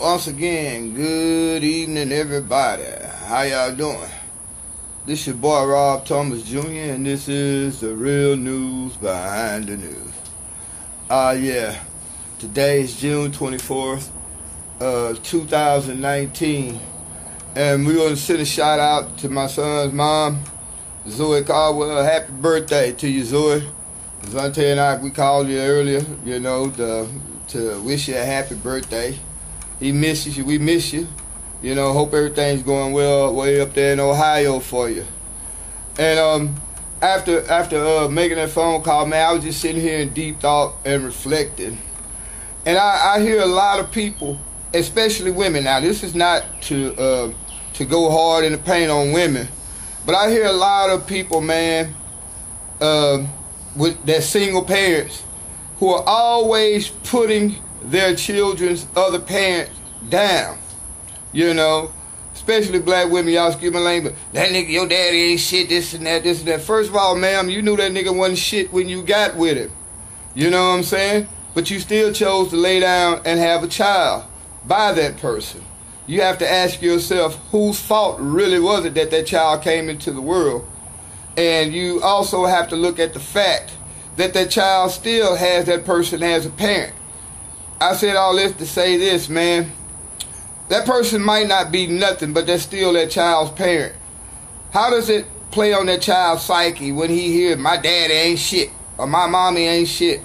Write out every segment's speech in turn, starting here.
Once again, good evening, everybody. How y'all doing? This your boy Rob Thomas Jr. and this is the real news behind the news. Yeah. Today is June 24th, 2019, and we're gonna send a shout out to my son's mom, Zoe Caldwell. Happy birthday to you, Zoe. Zante and I, we called you earlier, to wish you a happy birthday. He misses you. We miss you. Hope everything's going well way up there in Ohio for you. And after making that phone call, man, I was just sitting here in deep thought and reflecting. And I hear a lot of people, especially women. Now, this is not to go hard in the paint on women, but I hear a lot of people, man, with their single parents, who are always putting their children's other parents down, especially black women. Y'all excuse my language, but that nigga, your daddy ain't shit, this and that, this and that. First of all, ma'am, you knew that nigga wasn't shit when you got with him. You know what I'm saying? But you still chose to lay down and have a child by that person. You have to ask yourself, whose fault really was it that child came into the world? And you also have to look at the fact that child still has that person as a parent. I said all this to say this, man. That person might not be nothing, but that's still that child's parent. How does it play on that child's psyche when he hears, my daddy ain't shit, or my mommy ain't shit?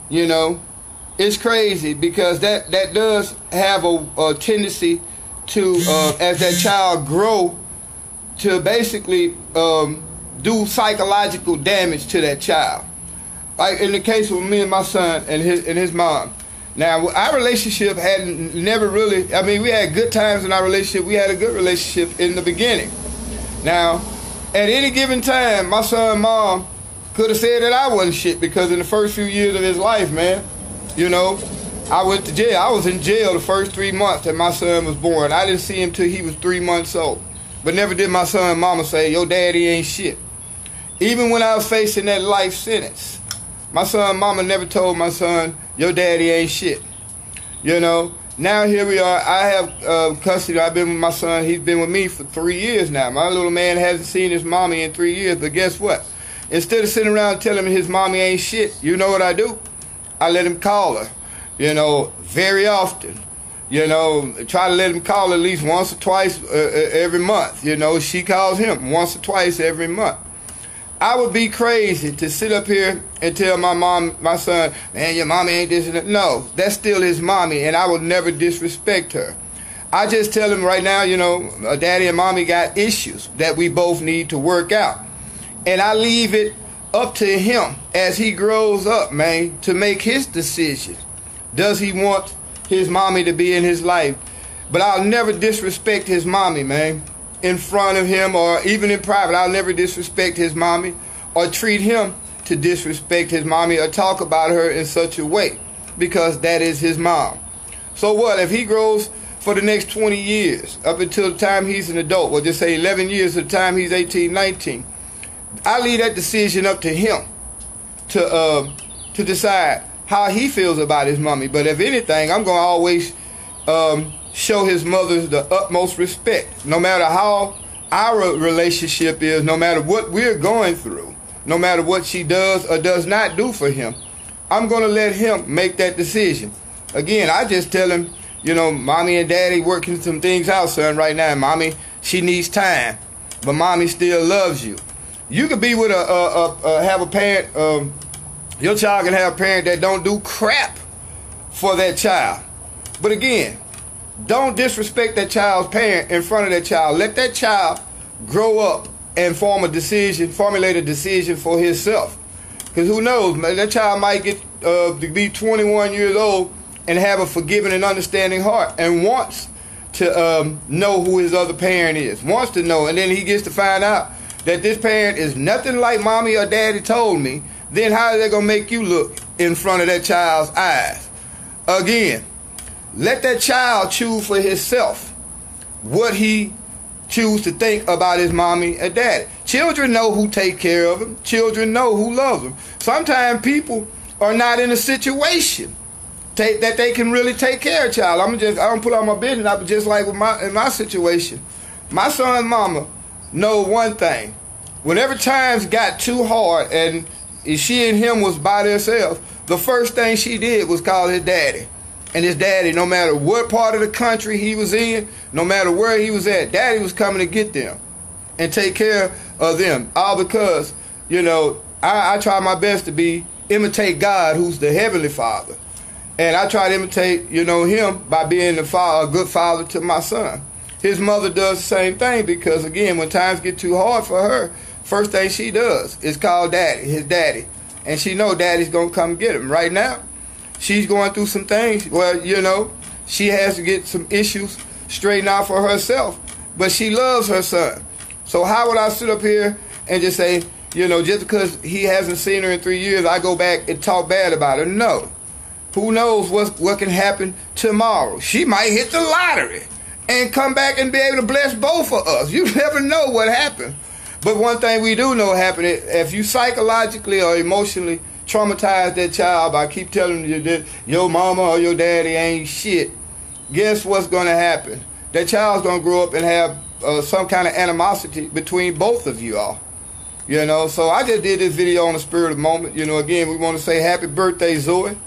It's crazy, because that does have a tendency to, as that child grow, to basically do psychological damage to that child. Like in the case with me and my son and his mom. Now, our relationship had never really, we had good times in our relationship. We had a good relationship in the beginning. Now, at any given time, my son's mom could have said that I wasn't shit, because in the first few years of his life, man, I went to jail. I was in jail the first 3 months that my son was born. I didn't see him till he was 3 months old. But never did my son's mama say, your daddy ain't shit. Even when I was facing that life sentence, my son's mama never told my son, your daddy ain't shit. Now here we are. I have custody. I've been with my son. He's been with me for 3 years now. My little man hasn't seen his mommy in 3 years. But guess what? Instead of sitting around telling him his mommy ain't shit, you know what I do? I let him call her, very often. Try to let him call at least once or twice every month. She calls him once or twice every month. I would be crazy to sit up here and tell my son, man, your mommy ain't this and that. No, that's still his mommy, and I would never disrespect her. I just tell him right now, daddy and mommy got issues that we both need to work out. And I leave it up to him as he grows up, man, to make his decision. Does he want his mommy to be in his life? But I'll never disrespect his mommy, man. In front of him or even in private, I'll never disrespect his mommy or treat him to disrespect his mommy or talk about her in such a way, because that is his mom. So what if he grows for the next 20 years up until the time he's an adult, or just say 11 years to the time he's 18, 19? I leave that decision up to him to decide how he feels about his mommy. But if anything, I'm going to always show his mother the utmost respect, no matter how our relationship is, no matter what we're going through, no matter what she does or does not do for him. I'm going to let him make that decision. Again, I just tell him, mommy and daddy working some things out, son, right now. Mommy, she needs time, but mommy still loves you. You could be with have a parent, your child can have a parent that don't do crap for that child. But again, don't disrespect that child's parent in front of that child. Let that child grow up and formulate a decision for himself. Because who knows, man, that child might get to be 21 years old and have a forgiving and understanding heart and wants to know who his other parent is. Wants to know, and then he gets to find out that this parent is nothing like mommy or daddy told me. Then how is that going to make you look in front of that child's eyes? Again, let that child choose for himself what he choose to think about his mommy and daddy. Children know who take care of them. Children know who loves them. Sometimes people are not in a situation that they can really take care of a child. I don't put on my business. I just like in my situation, my son's mama know one thing. Whenever times got too hard and she and him was by themselves, the first thing she did was call his daddy. And his daddy, no matter what part of the country he was in, no matter where he was at, daddy was coming to get them and take care of them. All because, you know, I try my best to imitate God, who's the Heavenly Father. And I try to imitate, you know, him by being a good father to my son. His mother does the same thing because, again, when times get too hard for her, first thing she does is call daddy, his daddy. And she know daddy's going to come get him. Right now, she's going through some things where, you know, she has to get some issues straightened out for herself. But she loves her son. So how would I sit up here and just say, you know, just because he hasn't seen her in 3 years, I go back and talk bad about her? No. Who knows what can happen tomorrow? She might hit the lottery and come back and be able to bless both of us. You never know what happened. But one thing we do know happened, if you psychologically or emotionally traumatize that child by keep telling you that your mama or your daddy ain't shit, guess what's going to happen? That child's going to grow up and have some kind of animosity between both of you all. You know, so I just did this video on the spirit of the moment. You know, again, we want to say happy birthday, Zoe.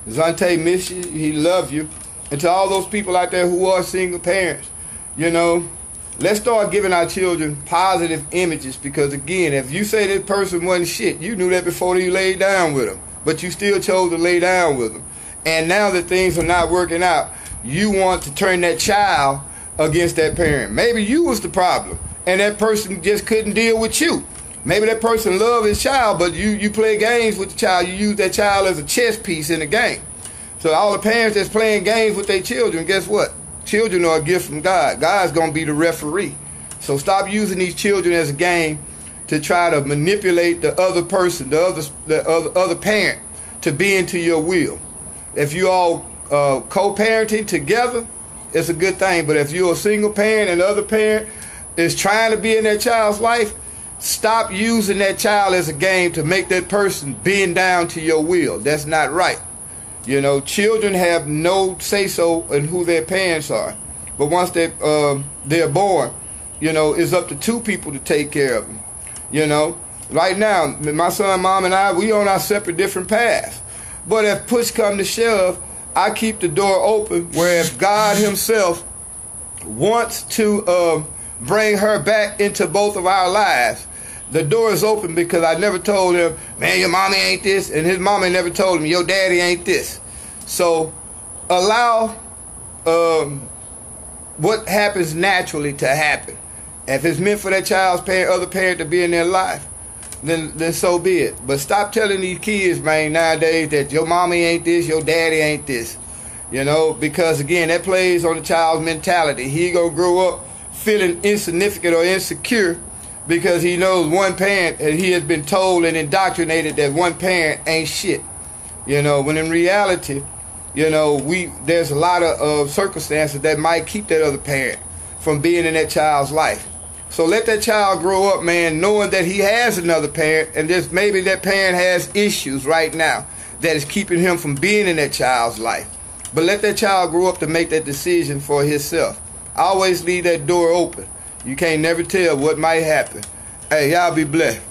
Zante miss you. He love you. And to all those people out there who are single parents, you know, let's start giving our children positive images, because, again, if you say this person wasn't shit, you knew that before you laid down with them, but you still chose to lay down with them. And now that things are not working out, you want to turn that child against that parent. Maybe you was the problem, and that person just couldn't deal with you. Maybe that person loved his child, but you play games with the child. You use that child as a chess piece in the game. So all the parents that's playing games with their children, guess what? Children are a gift from God. God's going to be the referee. So stop using these children as a game to try to manipulate the other person, the other parent, to be into your will. If you all co-parenting together, it's a good thing. But if you're a single parent and the other parent is trying to be in that child's life, stop using that child as a game to make that person bend down to your will. That's not right. You know, children have no say-so in who their parents are. But once they're born, you know, it's up to two people to take care of them. You know, right now, my son, mom, and I, we on our separate different paths. But if push come to shove, I keep the door open where if God himself wants to bring her back into both of our lives, the door is open, because I never told him, man, your mommy ain't this, and his mama never told him, your daddy ain't this. So allow what happens naturally to happen. If it's meant for that child's other parent to be in their life, then so be it. But stop telling these kids, man, nowadays that your mommy ain't this, your daddy ain't this. You know, because, again, that plays on the child's mentality. He gonna grow up feeling insignificant or insecure, because he knows one parent, and he has been told and indoctrinated that one parent ain't shit. You know, when in reality, you know, there's a lot of circumstances that might keep that other parent from being in that child's life. So let that child grow up, man, knowing that he has another parent, and just maybe that parent has issues right now that is keeping him from being in that child's life. But let that child grow up to make that decision for himself. Always leave that door open. You can't never tell what might happen. Hey, y'all be blessed.